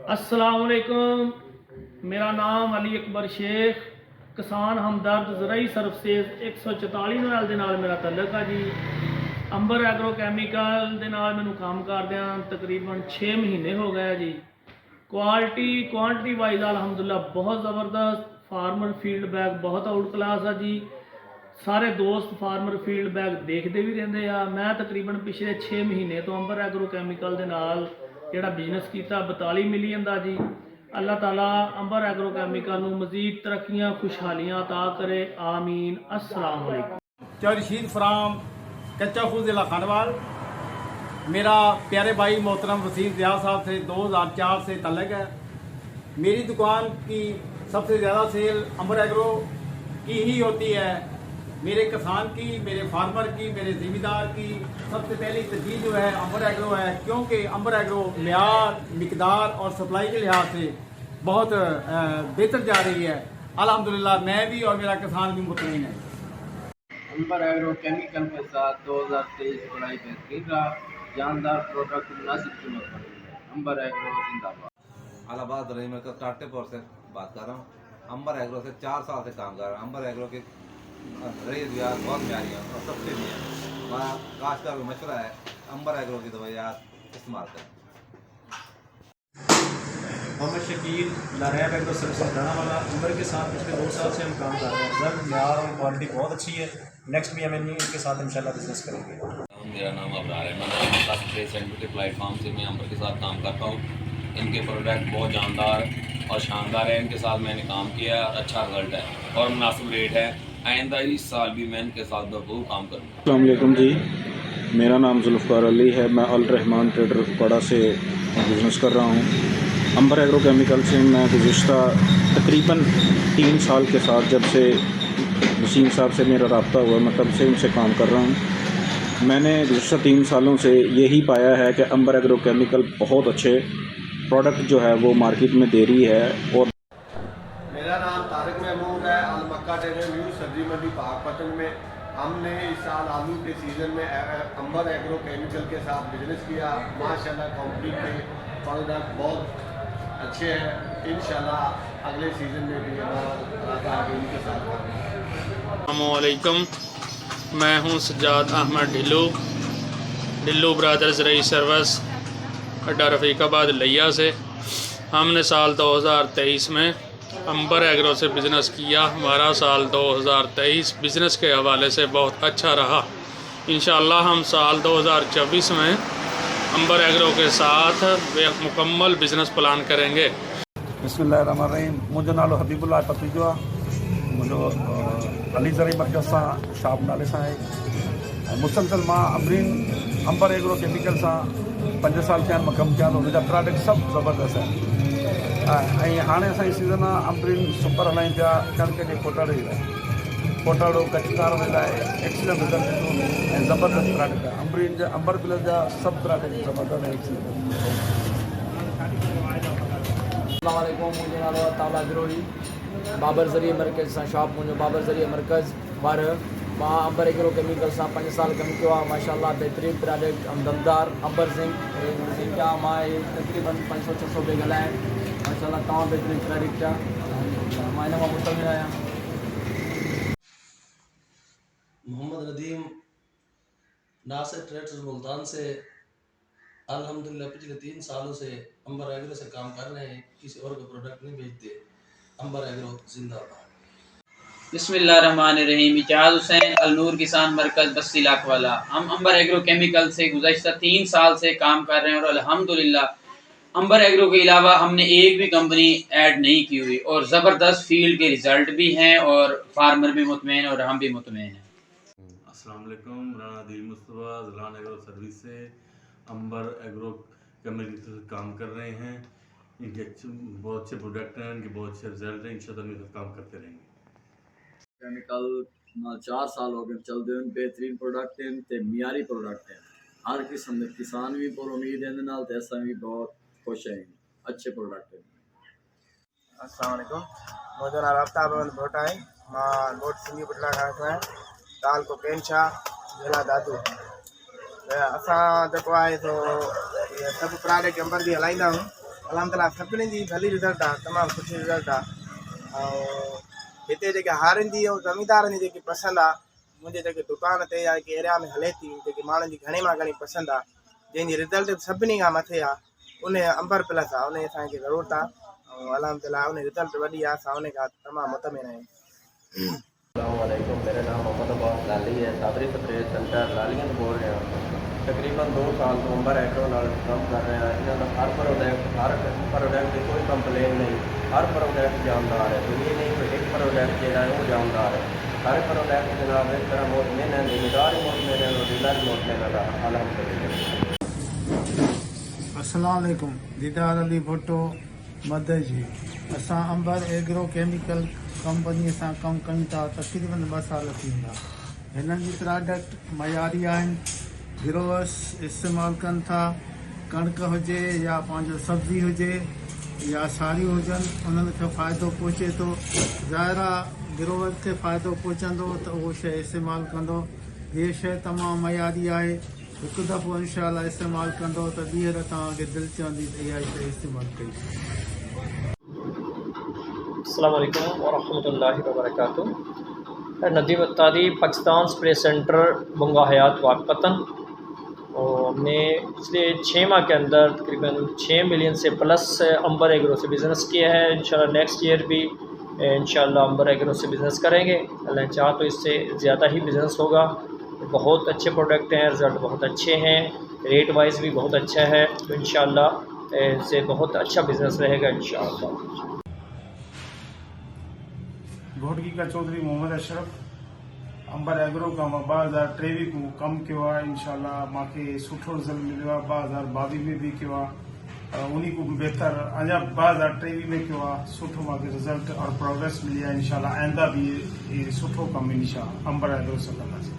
अस्सलामुअलैकुम, मेरा नाम अली अकबर शेख, किसान हमदर्द ज़राई सर्विसेज 144 नवैल ਦੇ ਨਾਲ ਮੇਰਾ ਤਲਕ ਆ ਜੀ। ਅੰਬਰ ਐਗਰੋ ਕੈਮੀਕਲ ਦੇ ਨਾਲ ਮੈਨੂੰ ਕੰਮ ਕਰਦਿਆਂ ਤਕਰੀਬਨ 6 ਮਹੀਨੇ ਹੋ ਗਏ ਜੀ। ਕੁਆਂਟੀਟੀ ਵਾਈਜ਼ ਅਲਹਮਦੁਲਿल्लाह बहुत ज़बरदस्त। फार्मर फीडबैक बहुत आउट क्लास आ जी। सारे दोस्त फार्मर फीडबैक देखते भी रहते हैं। मैं तकरीबन पिछले 6 महीने तो अंबर एग्रो कैमिकल के नाल जिहड़ा बिजनेस किया 42 मिलियन का जी। अल्लाह ताला अंबर एग्रो कैमिकल नूं मजीद तरक्कियां खुशहालियां अता करे, आमीन। अस्सलाम वालेकुम। रशीद फ्राम कच्चा खूह जिला खंडवाल। मेरा प्यारे भाई मोहतरम वसीम ज़िया साहब से 2004 से तल्लक है। मेरी दुकान की सबसे ज़्यादा सेल अंबर एग्रो की ही होती है। मेरे किसान की, मेरे फार्मर की, मेरे ज़िम्मेदार की सबसे पहली तरजीह जो है अंबर एग्रो है, क्योंकि अंबर एग्रो म्यार, मिकदार और सप्लाई के लिहाज से बहुत बेहतर जा रही है। अल्हम्दुलिल्लाह मैं भी और मेरा किसान भी मुतमईन है। अंबर एग्रो केमिकल के साथ 2023 बढ़ाई बेहतरीन रहा। जानदार प्रोडक्ट मुनासिब कीमत पर मिले। अंबर एग्रो जिंदाबाद। अलाहाबाद रही मैं टाटेपुर से बात कर रहा हूँ। अंबर एग्रो से 4 साल से काम कर रहा हूँ। अंबर एग्रो के रही दवाइयाँ बहुत प्यारी हैं और सबसे भी हैं। हमारा काश्तकार को मशवरा है अंबर एग्रो की दवाइयाँ इस्तेमाल करें। मोहम्मद शकील लारैब एग्रो सर्विसेज वाला अंबर के साथ पिछले 2 साल से हम काम कर रहे हैं। रिजल्ट, म्यार और क्वालिटी बहुत अच्छी है। नेक्स्ट भी हम इनके साथ इंशाल्लाह बिजनेस करेंगे। मेरा नाम अबरार अहमद है। फर्स्ट ट्रेड सेंटर के प्लेटफॉर्म से मैं अंबर के साथ काम करता हूँ। इनके प्रोडक्ट बहुत जानदार और शानदार है। इनके साथ मैंने काम किया और अच्छा रिजल्ट है और मुनासिब रेट है। आइंदा इस साल भी मैं इनके साथ भरपूर काम करूँगा। अस्सलाम वालेकुम जी, मेरा नाम जुल्फ़कार अली है। मैं अल रहमान ट्रेडर कड़ा से बिज़नेस कर रहा हूँ। अंबर एग्रो केमिकल से मैं गुज़िश्ता तकरीबन 3 साल के साथ, जब से वसीम साहब से मेरा रब्ता हुआ, मैं तब से उनसे काम कर रहा हूँ। मैंने गुज़िश्ता 3 सालों से यही पाया है कि अंबर एग्रो केमिकल बहुत अच्छे प्रोडक्ट जो है वो मार्केट में दे रही है। और मेरा नाम तारिक महमूद है। अल मक्का टेलर न्यू सब्जी मंडी पाकपतन में हमने इस साल आलू के सीज़न में अंबर एग्रो केमिकल के साथ बिजनेस किया। माशाल्लाह कंपनी के प्रोडक्ट बहुत अच्छे हैं। इंशाल्लाह अगले सीज़न में भी हमारा इनके साथ अस्सलामुअलैकुम, मैं हूं सज्जाद अहमद ढिल्लू ब्रदर्स रई सर्विस अड्डा रफ़ीकाबाद लिया से। हमने साल 2023 में अंबर एग्रो से बिज़नेस किया। हमारा साल 2023 बिज़नेस के हवाले से बहुत अच्छा रहा। इंशाअल्लाह हम साल 2024 में अंबर एग्रो के साथ मुकम्मल बिज़नेस प्लान करेंगे। बिस्मिल्लाहिर्रहमानिर्रहीम। मुझो नालो हबीबुल्लाह पतीजो आहे। मुझो अली ज़रई मर्कज़ सां शॉप नाले सां आहे। मुसलसल मां अंबर एग्रो केमिकल सां 5 साल थिया आहिनि मां कमु कयां थो। मुंहिंजा प्रोडक्ट सभु ज़बरदस्त आहिनि। ऐं हाणे असांजी सीज़न आहे अम्बरीन सुपर हलायूं पिया। कणिक जे पोटाड़े लाइ, पोटाड़ो कचकार जे लाइ एक्सीलेंट रिज़ल्ट ॾिनो ऐं ज़बरदस्त प्रोडक्ट आहे। अम्बरीन जा अंबर प्लस जा सभु प्रोडक्ट ज़बरदस्त ऐं एक्सीलेंट। अस्सलामुअलैकुम। मुझे नालो ताला गिरोही। बाबर ज़रिए मरकज़ सां शॉप मुझो बाबर ज़रिए मरकज़ पर मां अंबर एग्रो केमिकल सां 5 साल कमु कयो आहे। माशाल्लाह बेहतरीन प्रोडक्ट दमदार अंबर ज़िंक मां तकरीबन 500-600 रुपए ॻाल्हाइण। माशाल्लाह तमामु बेहतरीन प्रोडक्ट आहे। मां इन मां मुतमिन आहियां। मोहम्मद नदीम नासिर ट्रेडर्स मुल्तान से अल्हम्दुलिल्लाह पिछले 3 सालों से अंबर एग्रो से काम कर रहे हैं। किसी और को प्रोडक्ट नहीं बेचते। अंबर एग्रो जिंदाबाद। बिस्मिल्लाहिर्रहमानिर्रहीम। इजाज़ हुसैन, अलनूर किसान मरकज़ बस्ती लाखवाला। हम अंबर एग्रो केमिकल से गुज़श्ता 3 साल से काम कर रहे हैं और अल्हम्दुलिल्लाह अंबर एग्रो के अलावा हमने एक भी कंपनी ऐड नहीं की हुई और ज़बरदस्त फील्ड के रिज़ल्ट भी हैं और फार्मर भी मुतमईन और हम भी मुतमईन हैं। अस्सलाम वालेकुम। राना दिल मुस्तफ़ा ज़लान एग्रो सर्विस से अंबर एग्रो केमिकल से काम कर रहे हैं। इनके बहुत अच्छे प्रोडक्ट हैं, इनके बहुत अच्छे रिजल्ट हैं। इंशाअल्लाह इनके साथ काम करते रहेंगे। केमिकल 4 साल हो गए चलते हैं। बेहतरीन प्रोडक्ट हैं ते मियारी प्रोडक्ट हैं। हर किस्म के किसान भी पूरी उम्मीद है नाल ते असां भी बहुत खुश हैं। अच्छे प्रोडक्ट हैं। अस्सलाम वालेकुम। मुझो नालो आफ्ताब अहमद भोटा है। मां नोट सिंधी बटला खां है ताल को पेंशा जिला दादू। असां जेको आहे सो सब प्रोडक्ट अंबर भी हलाईंदा आहियूं अलहमदिल्ला सभिनी जी भली रिज़ल्ट आहे, तमामु सुठी रिज़ल्ट आहे। ऐं हिते जेके हारनि जी ऐं ज़मींदारनि जी जेकी पसंदि आहे, मुंहिंजे जेके दुकान ते या जेके एरिया में हले थी, जेके माण्हुनि जी घणी मां घणी पसंदि आहे, जंहिंजी रिज़ल्ट सभिनी खां मथे आहे, उन अंबर प्लस आहे, उन असांखे ज़रूरत आहे। ऐं अलहमदिल्ला उन रिज़ल्ट वॾी आहे, असां उन खां तमामु मुतमिन आहियूं। अस्सलामुअलैकुम, मेरा नाम मोहम्मद अब्बास लाली है, साबरी स्प्रे सेंटर लालियन बोल रहे हैं। तकरीबन 2 साल तो अंबर एग्रो नाल काम कर रहे हैं। इन्होंने हर प्रोडक्ट की कोई कंप्लेन नहीं, हर प्रोडक्ट जानदार है। तो ये नहीं कोई एक प्रोडक्ट जो है वो जानदार है, हर प्रोडक्ट जनाब इस तरह मोतमिन है, जिम्मेदार मोतमिन है और डीलर मोतमिन है। अल्हम्दुलिल्लाह। अस्सलाम वालेकुम, दीदार अली भुट्टो मदद जी। असां अंबर एग्रो केमिकल कंपनी सां कमु कयूं था तक़रीबन 2 साल थींदा। हिननि जी प्रोडक्ट मयारी आहिनि, गिरोवर्स इस्तेमालु कनि था। कणिक हुजे या पंहिंजो सब्ज़ी हुजे या साड़ियूं हुजनि, उन्हनि खे फ़ाइदो पहुचे थो। ज़ाहिर आहे गिरोवर खे फ़ाइदो पहुचंदो त उहो शइ इस्तेमालु कंदो। हीअ शइ तमामु मयारी आहे, हिकु दफ़ो इंशाअल्लाह इस्तेमालु कंदो त ॿीहर तव्हांखे दिलि चवंदी त इहा शइ इस्तेमालु कई। अस्सलाम वालेकुम वरहमतुल्लाहि वबरकातुह। नदीम तारीब पाकिस्तान स्प्रे सेंटर बंगा हयात वाकपतन, और हमने पिछले 6 माह के अंदर तकरीबन 6 मिलियन से प्लस अंबर एग्रो से बिज़नेस किया है। इंशाल्लाह नेक्स्ट ईयर भी इंशाल्लाह अंबर एग्रो से बिज़नेस करेंगे। अल्लाह चाह तो इससे ज़्यादा ही बिज़नेस होगा। बहुत अच्छे प्रोडक्ट हैं, रिज़ल्ट बहुत अच्छे हैं, रेट वाइज भी बहुत अच्छा है। तो इंशाल्लाह इससे बहुत अच्छा बिज़नेस रहेगा इंशाल्लाह। घोटगी का चौधरी मोहम्मद अशरफ, अंबर एग्रो का मां 2023 को कम किया है। इंशाल्लाह मांखे सुठो रिज़ल्ट मिलियो आहे। 2022 में भी किया, उन्हीं को बेहतर अञा 2023 में किया, सुठो मांखे रिज़ल्ट और प्रोग्रेस मिली है। इंशाल्लाह आइंदा भी सुठो कम इंशाल्लाह अंबर एग्रो से कंदासीं।